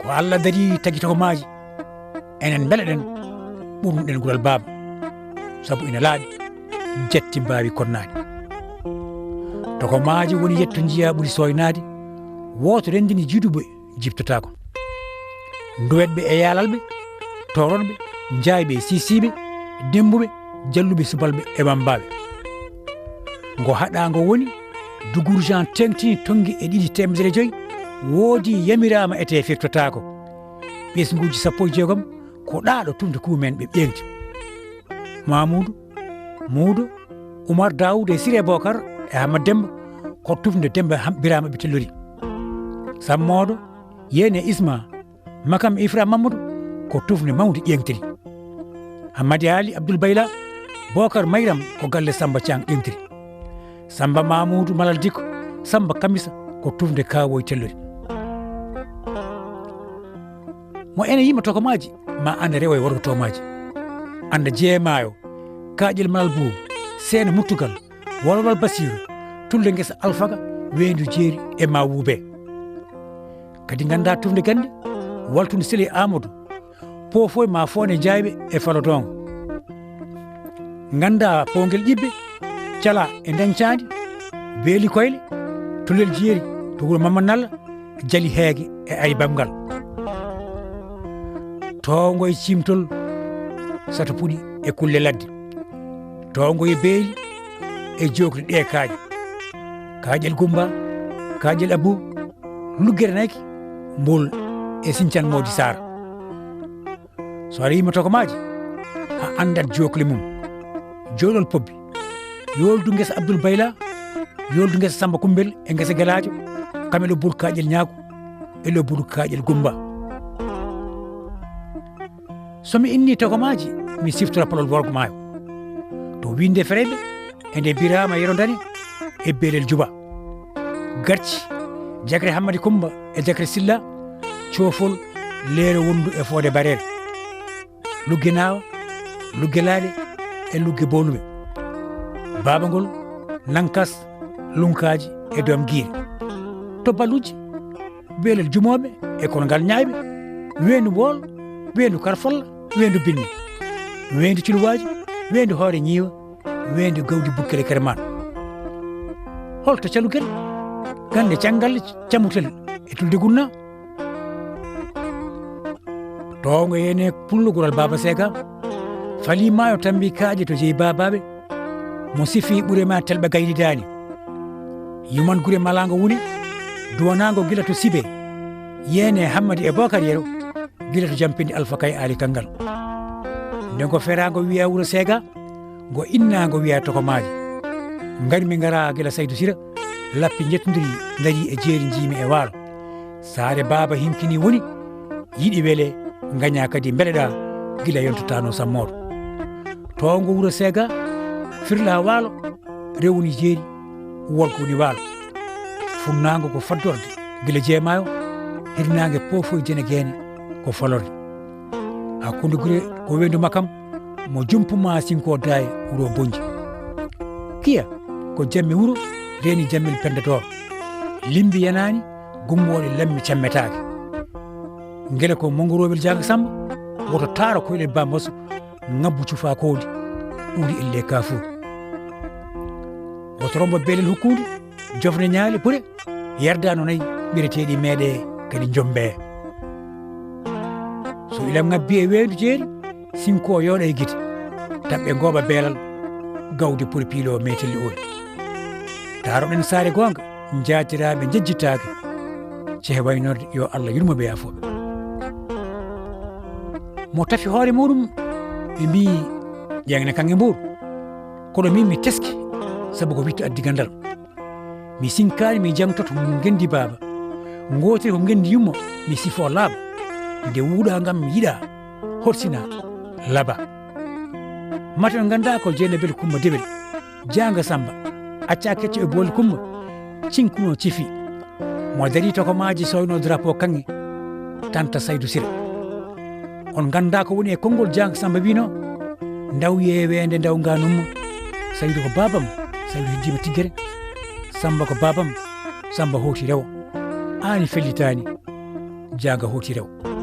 ko Allah dari tagi Tokomadji enen beleɗen ɓurnuɗen gural baba sabu ina laaɓi jetti mbawi konnade Tokomadji woni yetto jiya ɓuuri soynade woto rendini jiduɓe jibtotako duwetɓe e yalalɓe toronɓe jayɓe e sisiɓe dembuɓe jalluɓe subalɓe e mambaɓe ngo haɗago woni dugourjan tengtini tongi e ɗiɗi temedere joyyi woodi yamirama ete firtotako ɓesguji 16 ko ɗaɗo tumde kumen ɓe ɓeŋti Mamoudou Moudo Oumar Daoud e Cire Bokar e Hamad Demba ko tufde Demba Birama ɓe tellori Sammodo yene Isma Makam Ifra Mamadou ko tufde mawde ƴeŋtiri Hamadi Ali Abdoul Bayla Bokar Mayram ko galle Samba Thiang ƴeŋtiri Samba Mamoudou Malal Diko Samba Kamisa ko tufde kawoy tellori mo ene yima Tokomadji ma anda rewo e worgo Tokomadji anda jeemayo kaƴel Malal Boum Seeno Muttugal Wolwal Basiru Tulle Ngesa Alfaga Wendu Jeeri e ma wuube kadi ganda tufde gande waltude Sele Amadou pofo ma fone jayɓe e falodongo ganda pongel ƴibbe cala e dencadi beeli koyle Tullel Jeeri to wuro Mamad Nalla Jali Heege e Aybamgal tongo e cimtol sato puɗi e kulle ladde tongo e beeli e jokri ɗe kaaƴe kaƴel Gumba kaƴel Abou luggere nayki mbol e Sinthiane Mody Sara so aɗa yima Tokomadji a andat jokle mum joɗol pobbi yoldu Ngesa Abdoul Bayla yoldu Ngesa Samba Kumbel e Ngesa Galadio kamɓe ɗo ɓuuri kaƴel Ñaago e ɗo ɓuuri kaƴel Gumba somi inni Tokomadji mi siftora palol worgo maayo to winde Freɓe e nde Birama Yerodani e Belel Juba Garci Jagre Hammadi Kumba e Jagre Silla Coofol Leere Wondu e Fode Barere Lugge Nawa Lugge Laaɗe e Lugge Bonuɓe Babagol Lankas Lunkaji e Dom Guire to Balluji Belel Jumoɓe e Kolngal Ñayɓe Wendu Bool Wendu Karfalla Wendu Binni Wendu Cilwaji Wendu Hoore Ñiiwa Wendu Gawdi Bukkere Kerman holto calugel gande canggalle camutel e tulde gunna tongo yene pullugoral Baba Sega fali mayo tambi kaaje to jeyi babaɓe mo sifi ɓuurema telɓe gaydidani yuman gure malago woni duwanago gila to Sibe yene Hammadi e Bokar Yero gila to jampinde Alpha Kay Ali Kangal nden ko ferago wiya Wuro Sega ngo innago wiya Tokomadji ngari mi ngara gila Saydou Cire lappi jettodiri dari e jeeri jiimi e waalo saare Baba hinkini woni yiɗi wele gaña kadi beɗeɗa gila yontotano sammoɗo tongo Wuro Sega firla waalo rewni jeeri wolko woni waalo funnago ko faddorde gila jeemayo hirnage pofo jene guene ko folorde hakkude gure ko Wendu Makam mo jumpuma sinko daye Wuro Bonji Kiya ko jamme wuro reni jammel pendetoro limbi yanani gummoɗe lammi cammetake ngele ko mongorowel Jaga Samba woto taara koyɗel Bambaso ngabbu cufa kowdi ɓuuri elle Kafur woto rombo Belel Hukkude jofne ñaali pure yerdano nayi ɓireteɗi meeɗe kadi jombe so ilam ngabbi e Wendu Jeeri sinko yooɗa e guite taɓɓe gooɓa beelal gawde pour piilo metelli on daaroɗen saare gonga jaatiraɓe jejjitake cehe waynorde yo Allah yurmoɓe yafoɓe mo tafi hoore muɗum ɓe mbi ƴeegne kange mbuur kono min mi teski sabu ko witto addi gandal mi sinkani mi jangtoto gendi Baba gotere ko gendi yumma mi sifo laaba nde wuuɗa gam yiɗa horsina laba mata ganda ko Jeynabel Kumba Dewel Janga Samba acca kecco e booli Kumba cinkuno cifi mo dari Tokomadji soyno drapeau kange tanta Saydou Cire on ganda ko woni e konngol Janga Samba wino ndaw yewende ndaw ganumma Saydou ko babam Saydou heddima Tigere Samba ko babam Samba hooti rewo ani fellitani jaga hoti rew.